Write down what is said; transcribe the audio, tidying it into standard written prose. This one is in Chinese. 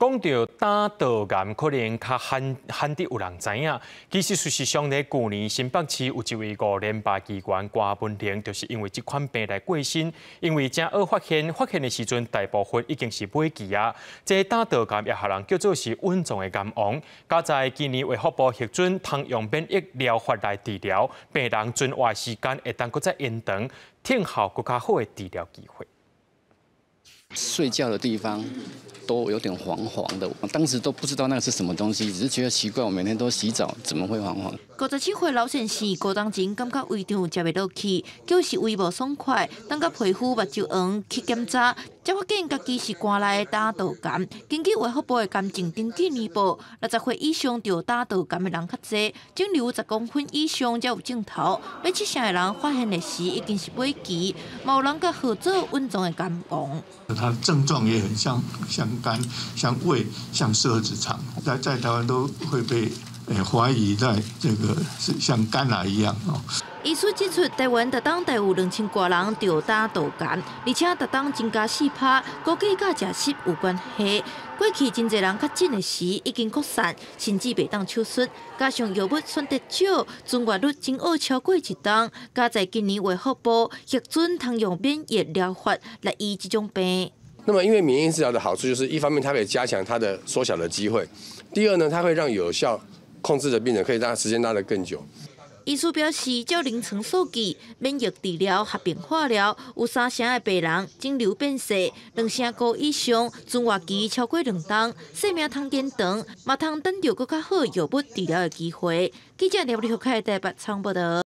讲到胆道癌，可能较罕得有人知影。其实事实上咧，去年新北市有一位5年8期官郭文玲，就是因为这款病来过身。因为正好发现的时阵，大部分已经是尾期啊。这胆道癌也互人叫做是稳重的癌王。加在今年卫福部核准通用免疫疗法来治疗，病人存活时间会当搁再延长，听效更较好的治疗机会。睡觉的地方都有点黄黄的，我当时都不知道那个是什么东西，只是觉得奇怪。我每天都洗澡，怎么会黄黄？57岁老先生高当前感觉胃肠食袂落去，就是胃无爽快，等甲皮肤目睭黄去检查，才发现家己是肝内的胆道癌。根据卫福部的癌症登记年报，60岁以上得胆道癌的人较侪，肿瘤10公分以上才有镜头。要7成的人发现的时已经是尾期，嘛有人甲号做稳重的癌王。它的症状也很像肝、像胃、像十二指肠，在台湾都会被怀疑在这个是像肝癌一样哦。医师指出，台湾每当大有2000多人得胆道癌，而且每当增加4%，估计甲食食有关系。过去真侪人较诊的时已经扩散，甚至袂当手术，加上药物选择少，存活率真恶超过1档。加在今年卫福部核准通用免疫疗法来医这种病。那么，因为免疫治疗的好处就是，一方面它可以加强它的缩小的机会，第二呢，它会让有效控制的病人可以让时间拉得更久。医师表示，照临床数据，免疫治疗合并化疗有3成的病人肿瘤变细，2成5以上存活期超过2档，生命通延长，嘛通等到更较好药物治疗的机会。记者廖立福台台北采访报道。